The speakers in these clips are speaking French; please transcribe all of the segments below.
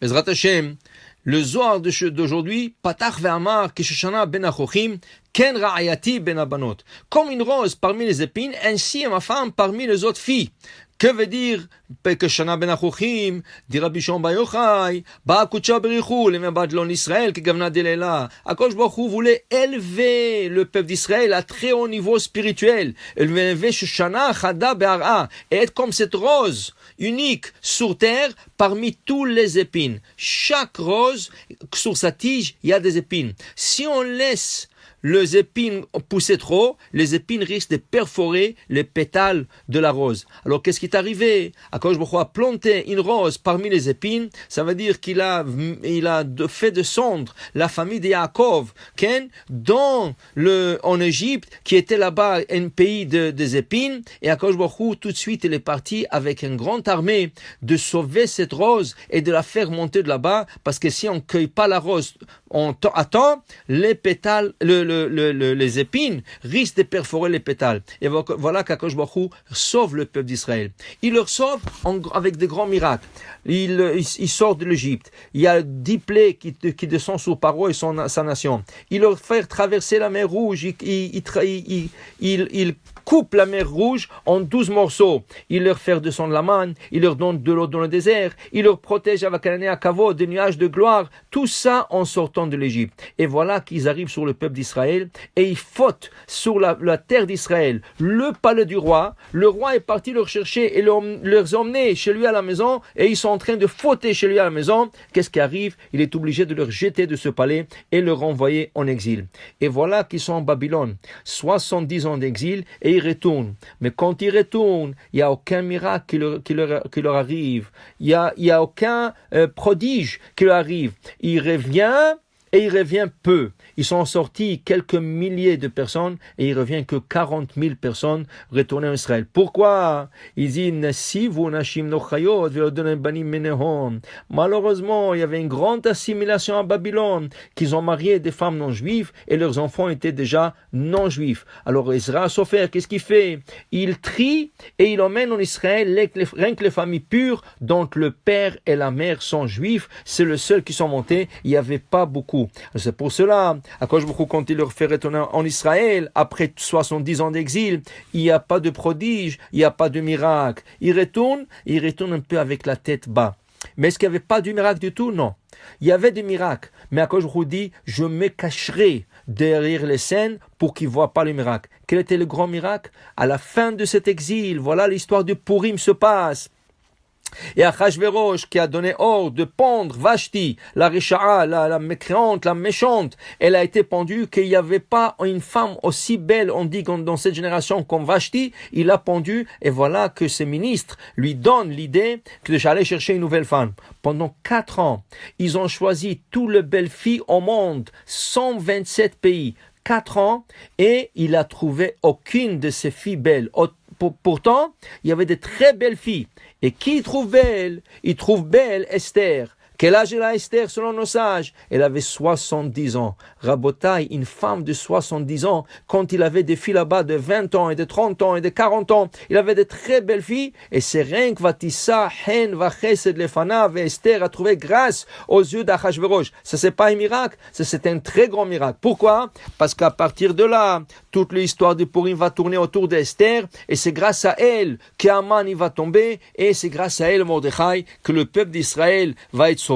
Bezrat Hashem, le Zohar d'aujourd'hui, Patach ve'amar kishoshana ben achochim, ken ra'ayati ben abanot. Comme une rose parmi les épines, ainsi est ma femme parmi les autres filles. Que veut dire Pekeshana ben achochim, dit Rabbi Shimon bar Yochai, Ba'akutcha berichou, les Badlon Israël, qui gavna delela. Akadosh Baruch Hu voulait élever le peuple d'Israël à très haut niveau spirituel. Il voulait élever Shoshana chada be'ara, et être comme cette rose unique sur terre parmi tous les épines. Chaque rose, sur sa tige, il y a des épines. Si on laisse les épines pousser trop, les épines risquent de perforer les pétales de la rose. Alors qu'est-ce qui est arrivé? Akadosh Baruch Hu a planté une rose parmi les épines, ça veut dire qu'il a fait descendre la famille de Yaakov, en Égypte, qui était là-bas un pays des épines, et Akadosh Baruch Hu tout de suite il est parti avec une grande armée de sauver cette rose et de la faire monter de là-bas, parce que si on ne cueille pas la rose à temps, les pétales, les épines risquent de perforer les pétales. Et voilà qu'Akadosh Baruch Hu sauve le peuple d'Israël. Il leur sauve avec des grands miracles. Il sort de l'Égypte. Il y a 10 plaies qui descendent sur Paro et sa nation. Il leur fait traverser la mer Rouge. Il coupe la mer Rouge en 12 morceaux. Il leur fait descendre la manne. Il leur donne de l'eau dans le désert. Il leur protège avec un kavod, des nuages de gloire. Tout ça en sortant de l'Égypte. Et voilà qu'ils arrivent sur le peuple d'Israël et ils fautent sur la terre d'Israël. Le palais du roi. Le roi est parti leur chercher et leur emmener chez lui à la maison et ils sont en train de fauter chez lui à la maison. Qu'est-ce qui arrive? Il est obligé de leur jeter de ce palais et leur renvoyer en exil. Et voilà qu'ils sont en Babylone. 70 ans d'exil et ils retournent. Mais quand ils retournent, il n'y a aucun miracle qui leur arrive. Il n'y a aucun prodige qui leur arrive. Il revient et il revient peu. Ils sont sortis quelques milliers de personnes et il revient que 40 000 personnes retournées en Israël. Pourquoi? Ils disent malheureusement, il y avait une grande assimilation à Babylone, qu'ils ont marié des femmes non juives et leurs enfants étaient déjà non juifs. Alors Ezra Sofer, qu'est-ce qu'il fait? Il trie et il emmène en Israël rien que les familles pures dont le père et la mère sont juifs. C'est le seul qui sont montés. Il n'y avait pas beaucoup. C'est pour cela, Akadosh Baruch Hu, quand il leur fait retourner en Israël, après 70 ans d'exil, il n'y a pas de prodige, il n'y a pas de miracle. Ils retournent un peu avec la tête bas. Mais est-ce qu'il n'y avait pas de miracle du tout? Non. Il y avait des miracles. Mais Akadosh Baruch Hu dit, je me cacherai derrière les scènes pour qu'ils ne voient pas le miracle. Quel était le grand miracle? À la fin de cet exil, voilà l'histoire de Purim se passe. Et Achashverosh qui a donné ordre de pendre Vashti, la Risha'a, la mécréante, la méchante, elle a été pendue, qu'il n'y avait pas une femme aussi belle, on dit dans cette génération comme Vashti, il l'a pendue, et voilà que ses ministres lui donnent l'idée que j'allais chercher une nouvelle femme. Pendant 4 ans, ils ont choisi toutes les belles filles au monde, 127 pays, 4 ans, et il a trouvé aucune de ces filles belles. Pourtant, il y avait de très belles filles. Et qui il trouve belle? Il trouve belle Esther. Quel âge elle a Esther selon nos sages? Elle avait 70 ans. Rabotai, une femme de 70 ans, quand il avait des filles là-bas de 20 ans et de 30 ans et de 40 ans, il avait de très belles filles. Et c'est rien que Vatissa, Hen, Vachesed, Lefanav et Esther a trouvé grâce aux yeux d'Achashverosh. Ça, c'est pas un miracle, ça, c'est un très grand miracle. Pourquoi? Parce qu'à partir de là, toute l'histoire de Purim va tourner autour d'Esther et c'est grâce à elle qu'Aman il va tomber et c'est grâce à elle, Mordechai, que le peuple d'Israël va être sauvé.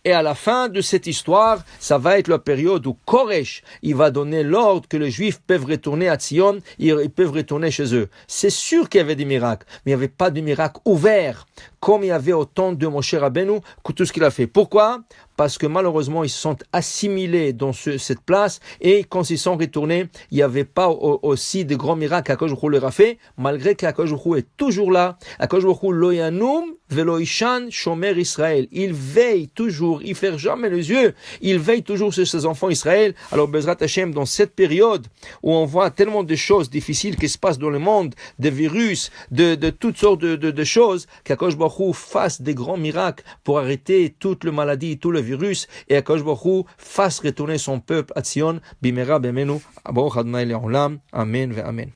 Et à la fin de cette histoire, ça va être la période où Koresh, il va donner l'ordre que les Juifs peuvent retourner à Tzion, ils peuvent retourner chez eux. C'est sûr qu'il y avait des miracles, mais il n'y avait pas de miracles ouverts, comme il y avait au temps de Moshe Rabbeinu, que tout ce qu'il a fait. Pourquoi? Parce que malheureusement, ils se sont assimilés dans cette place, et quand ils sont retournés, il n'y avait pas aussi de grands miracles qu'Akadosh Baruch Hu leur a fait, malgré qu'Akadosh Baruch Hu est toujours là. Akadosh Baruch Hu lo yanum velo ishan shomer Israël. Il veille toujours, il ferme jamais les yeux, il veille toujours sur ses enfants Israël. Alors Bezrat Hashem, dans cette période où on voit tellement de choses difficiles qui se passent dans le monde, des virus, de toutes sortes de choses, qu'Akadosh Baruch Hu fasse des grands miracles pour arrêter toute la maladie, tout le virus, et Akadosh Baruch Hu fasse retourner son peuple à Tzion, bimera bemenu, baruch Adonai le'olam, amen ve amen.